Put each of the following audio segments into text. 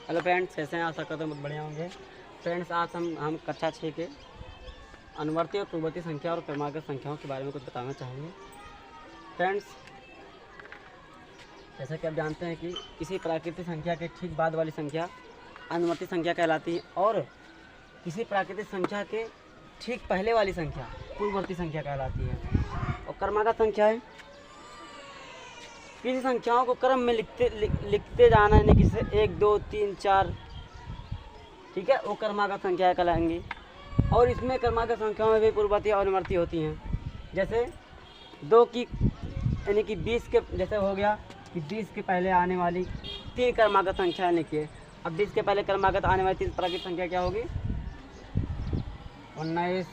Hello friends, कैसे हैं? आशा करते हैं बहुत बढ़िया होंगे। फ्रेंड्स, आज हम कक्षा 6 के अनुवर्ती और पूर्ववर्ती संख्या और क्रमागत संख्याओं के बारे में कुछ बताना चाहेंगे। फ्रेंड्स, जैसा कि आप जानते हैं कि किसी प्राकृतिक संख्या के ठीक बाद वाली संख्या अनुवर्ती संख्या कहलाती है और किसी प्राकृतिक संख्या के ठीक पहले वाली संख्या पूर्ववर्ती संख्या कहलाती है। और क्रमागत संख्या है किसी संख्याओं को क्रम में लिखते जाना, यानी कि जैसे 1 2 3 4, ठीक है, वो क्रमागत संख्या कहलाएंगी। और इसमें क्रमागत संख्याओं में भी पूर्ववर्ती और अनुवर्ती होती हैं। जैसे 2 की यानी कि 20 के जैसे हो गया कि 20 के पहले आने वाली 3 क्रमागत संख्या लिखिए। अब 20 के पहले क्रमागत आने वाली 3 प्राकृतिक संख्या क्या होगी? 19,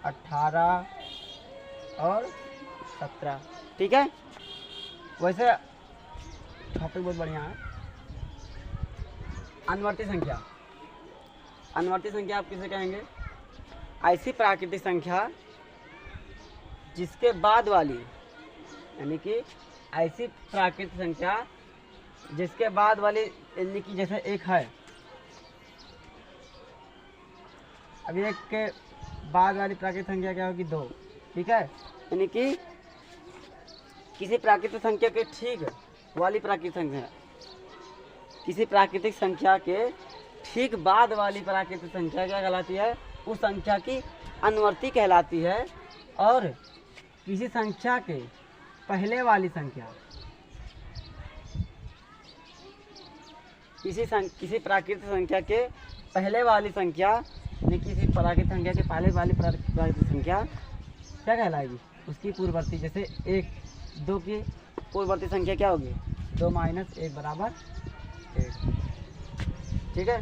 18 और 17, ठीक है। वैसे टॉपिक बहुत बढ़िया है। अनुवर्ती संख्या, अनुवर्ती संख्या आप किसे कहेंगे? ऐसी प्राकृतिक संख्या जिसके बाद वाली, यानी कि ऐसी प्राकृतिक संख्या जिसके बाद वाली, यानी कि जैसे एक है, अब एक के बाद वाली प्राकृतिक संख्या क्या होगी? 2, ठीक है। यानी कि किसी प्राकृतिक संख्या के ठीक वाली प्राकृतिक संख्या, किसी प्राकृतिक संख्या के ठीक बाद वाली प्राकृतिक संख्या क्या कहलाती है? उस संख्या की अनुवर्ती कहलाती है। और किसी संख्या के पहले वाली संख्या, किसी प्राकृतिक संख्या के पहले वाली संख्या, यानी किसी प्राकृतिक संख्या के पहले वाली प्राकृतिक संख्या क्या कहलाएगी? उसकी पूर्ववर्ती। जैसे 1 2 की पूर्ववर्ती संख्या क्या होगी? 2 - 1 बराबर 1, ठीक है।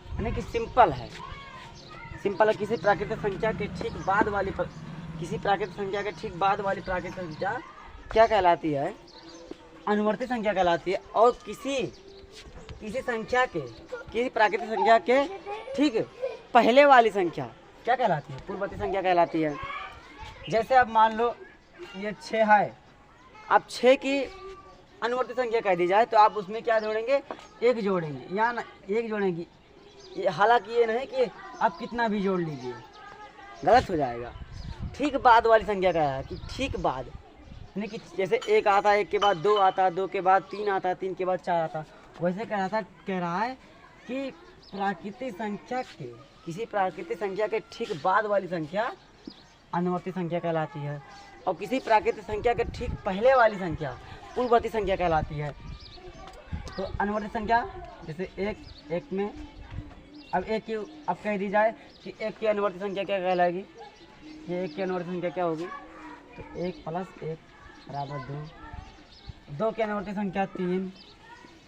यानी कि सिंपल है किसी प्राकृतिक संख्या के ठीक बाद वाली किसी प्राकृतिक संख्या के ठीक बाद वाली प्राकृतिक संख्या क्या कहलाती है? अनुवर्ती संख्या कहलाती है। और किसी संख्या के किसी प्राकृतिक संख्या के ठीक पहले वाली संख्या क्या कहलाती है? पूर्ववर्ती संख्या कहलाती है। जैसे अब मान लो ये 6 है, अब 6 की अनुवर्ती संख्या कह दी जाए तो आप उसमें क्या जोड़ेंगे? 1 जोड़ेंगे, या ना 1 जोड़ेंगी। हालांकि ये नहीं कि आप कितना भी जोड़ लीजिए, गलत हो जाएगा। ठीक बाद वाली संख्या क्या है? कि ठीक बाद, यानी कि जैसे 1 आता है, 1 के बाद 2 आता, 2 के बाद 3 आता, 3 के बाद 4 आता। वैसे कह रहा है कि प्राकृतिक संख्या के किसी प्राकृतिक संख्या के ठीक बाद वाली संख्या अनुवर्ती संख्या कहलाती है। और किसी प्राकृतिक संख्या के ठीक पहले वाली संख्या पूर्ववर्ती संख्या कहलाती है। तो अनुवर्ती संख्या जैसे 1 में, अब 1 की अब कह दी जाए कि 1 की अनुवर्ती संख्या क्या कहलाएगी? ये 1 की अनुवर्ती संख्या क्या होगी? तो 1 + 1 बराबर 2, 2 की अनुवर्ती संख्या 3,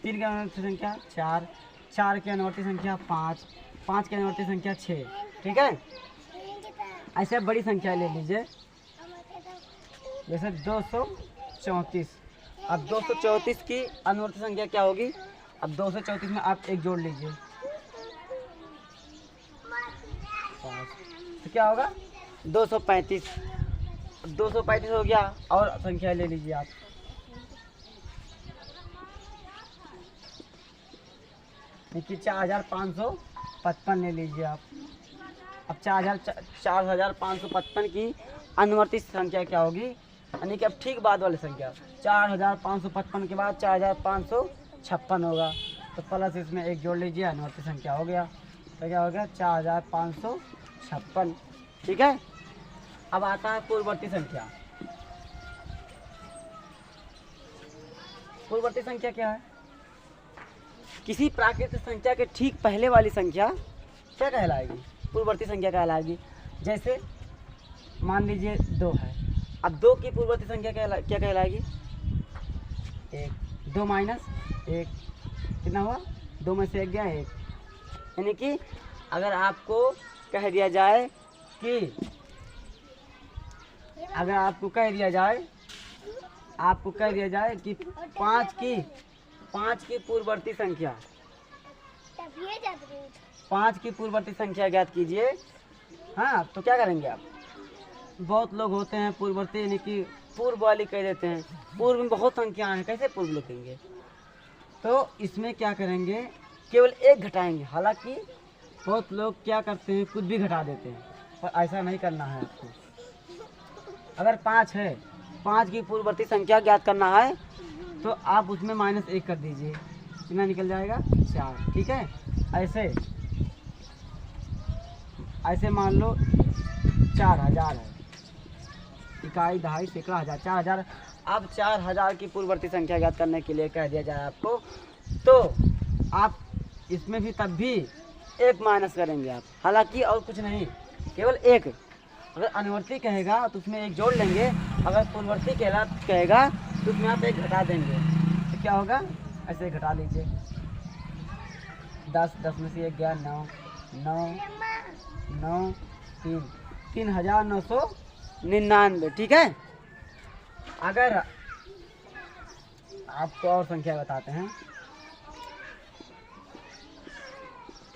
3 की अनुवर्ती संख्या 4, 4 की अनुवर्ती संख्या 5, 5 की अनुवर्ती संख्या 6, ठीक है। ऐसे बड़ी संख्या ले लीजिए, जैसे 234। अब 234 की अनुवर्ती संख्या क्या होगी? अब 234 में आप 1 जोड़ लीजिए, तो क्या होगा? 235। 235 हो गया। और संख्या ले लीजिए आप, देखिए 4555 ले लीजिए आप। अब 4555 की अनुवर्ती संख्या क्या होगी? यानी कि अब ठीक बाद वाली संख्या 4555 के बाद 4556 होगा, तो प्लस इसमें 1 जोड़ लीजिए, अनुवर्ती संख्या हो गया। तो क्या हो गया? 4556, ठीक है। अब आता है पूर्ववर्ती संख्या। पूर्ववर्ती संख्या क्या है? किसी प्राकृतिक संख्या के ठीक पहले वाली संख्या क्या कहलाएगी? पूर्ववर्ती संख्या कहलाएगी। जैसे मान लीजिए 2 है, अब 2 की पूर्ववर्ती संख्या क्या कहलाएगी? 1, 2 - 1 कितना हुआ? 2 में से 1 गया 1। यानी कि अगर आपको कह दिया जाए कि कि 5 की पूर्ववर्ती संख्या 5 की पूर्ववर्ती संख्या ज्ञात कीजिए। हाँ, तो क्या करेंगे आप? बहुत लोग होते हैं पूर्ववर्ती, यानी कि पूर्व वाली कह देते हैं। पूर्व में बहुत संख्या है, कैसे पूर्व लिखेंगे? तो इसमें क्या करेंगे, केवल एक घटाएंगे। हालांकि बहुत लोग क्या करते हैं, कुछ भी घटा देते हैं, पर ऐसा नहीं करना है आपको। अगर 5 है, 5 की पूर्ववर्ती संख्या ज्ञात करना है, तो आप उसमें -1 कर दीजिए, कितना निकल जाएगा, 4। ठीक है, ऐसे मान लो 4000 है, इकाई, दहाई, सैकड़ा, हज़ार, 4000। अब 4000 की पूर्ववर्ती संख्या ज्ञात करने के लिए कह दिया जाए आपको, तो आप इसमें भी तब भी 1 माइनस करेंगे आप, हालांकि और कुछ नहीं, केवल 1। अगर अनुवर्ती कहेगा तो उसमें 1 जोड़ लेंगे, अगर पूर्ववर्ती कहेगा तो उसमें आप 1 घटा देंगे। तो क्या होगा, ऐसे घटा लीजिए, 10 में से 1 गया, 9 3 3999। ठीक है, अगर आपको और संख्या बताते हैं,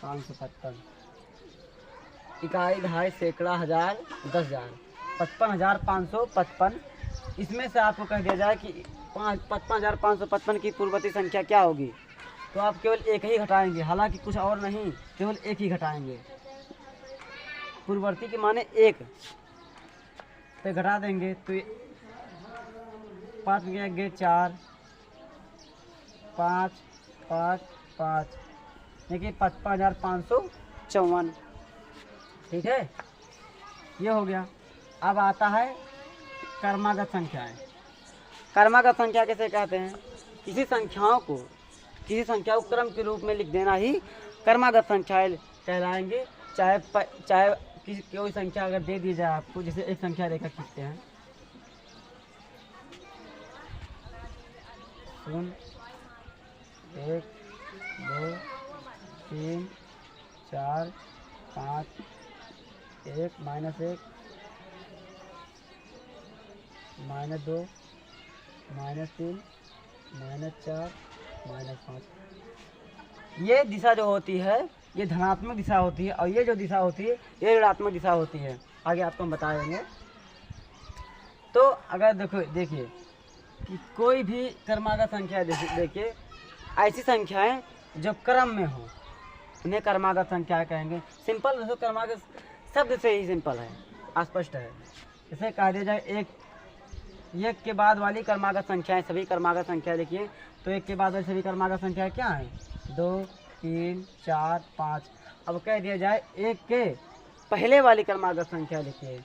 555, इकाई, दहाई, सैकड़ा, हज़ार, 10,000, 55,555। इसमें से आपको कह दिया जाए कि 55,555 की पूर्ववर्ती संख्या क्या होगी, तो आप केवल 1 ही घटाएंगे, हालांकि कुछ और नहीं, केवल 1 ही घटाएंगे। पूर्ववर्ती के माने 1 तो घटा देंगे, तो 5 में गए 4, 5 5 5, देखिए 55,554। ठीक है, ये हो गया। अब आता है क्रमागत संख्याएं। क्रमागत संख्या कैसे कहते हैं, किसी संख्या को क्रम के रूप में लिख देना ही क्रमागत संख्याएं कहलाएंगे। चाहे कोई संख्या अगर दे दी जाए आपको, जैसे एक संख्या रेखा खींचते हैं, 0 1 2 3 4 5 1 -1 -2 -3 -4 -5। ये दिशा जो होती है, ये धनात्मक दिशा होती है, और ये जो दिशा होती है, ये ऋणात्मक दिशा होती है। आगे आपको हम बताएंगे। तो अगर देखिए कि कोई भी क्रमागत संख्या, देखिए ऐसी संख्याएं जो क्रम में हो, उन्हें क्रमागत संख्या कहेंगे। सिंपल दोस्तों, क्रमागत शब्द से ही सिंपल है, स्पष्ट है। जैसे कह दिया जाए एक के बाद वाली क्रमागत संख्याएं, सभी क्रमागत संख्या लिखिए, तो 1 के बाद वाली सभी क्रमागत संख्याएं क्या हैं, 2 3 4 5। अब कह दिया जाए 1 के पहले वाली क्रमागत संख्या लिखिए,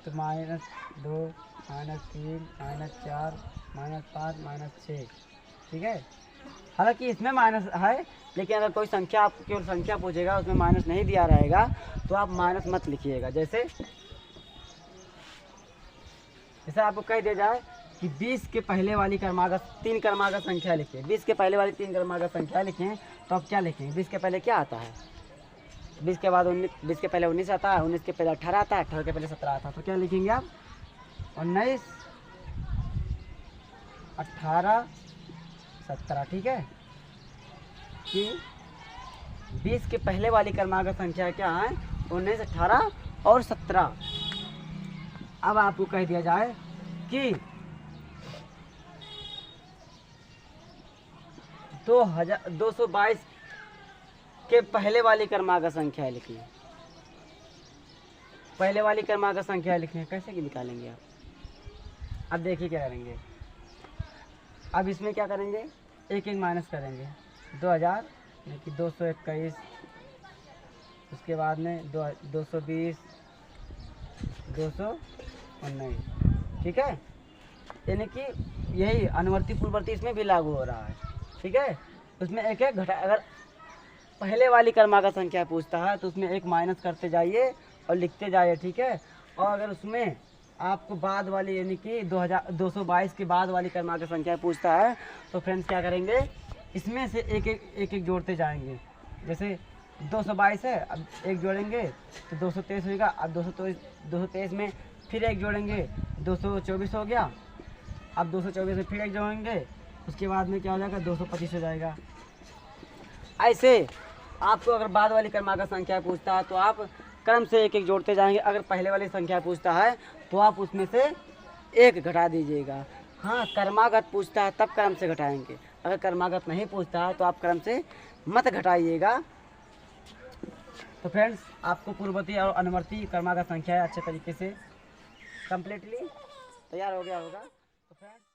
तो -2 -3 -4 -5 -6। ठीक है, हालांकि इसमें माइनस है, लेकिन अगर कोई संख्या आपको केवल संख्या पूछेगा, उसमें माइनस नहीं दिया रहेगा, तो आप माइनस मत लिखिएगा। जैसे आपको कह दिया जाए कि 20 के पहले वाली तीन क्रमागत संख्या लिखिए, 20 के पहले वाली 3 क्रमागत संख्या लिखें, तो आप क्या लिखेंगे, 20 के पहले क्या आता है, 20 के बाद 20 के पहले 19 आता है, 19 के पहले 18 आता है, 18 के पहले 17 आता है, तो क्या लिखेंगे आप, 19 18 17। ठीक है, कि 20 के पहले वाली क्रमागत संख्या क्या है, 19 18 और 17। अब आपको कह दिया जाए कि 222 के पहले वाली क्रमागत संख्या लिखिए, पहले वाली क्रमागत संख्या लिखिए, कैसे की निकालेंगे आप। अब देखिए क्या करेंगे, अब इसमें क्या करेंगे, 1 माइनस करेंगे, 2000 यानी कि 221, उसके बाद में 220 219। ठीक है, यानी कि यही अनुवर्ती पूर्ववर्ती इसमें भी लागू हो रहा है। ठीक है, उसमें एक घटा, अगर पहले वाली क्रमागत संख्या पूछता है तो उसमें 1 माइनस करते जाइए और लिखते जाइए। ठीक है, और अगर उसमें आपको बाद वाली यानी कि 222 के बाद वाली क्रमागत संख्या पूछता है, तो फ्रेंड्स क्या करेंगे, इसमें से एक जोड़ते जाएंगे। जैसे 222 है, अब 1 जोड़ेंगे तो 223 होगा, अब 223 में फिर 1 जोड़ेंगे, 224 हो गया, अब 224 में फिर 1 जोड़ेंगे, उसके बाद में क्या हो जाएगा, 225 हो जाएगा। ऐसे आपको अगर बाद वाली क्रमागत संख्या पूछता है तो आप क्रम से 1 जोड़ते जाएंगे। अगर पहले वाली संख्या पूछता है तो आप उसमें से 1 घटा दीजिएगा। हाँ, कर्मागत पूछता है तब क्रम से घटाएंगे। अगर कर्मागत नहीं पूछता है तो आप क्रम से मत घटाइएगा। तो फ्रेंड्स, आपको पूर्ववर्ती और अनुवर्ती कर्मागत संख्या अच्छे तरीके से कंप्लीटली तैयार हो गया होगा। तो फ्रेंड्स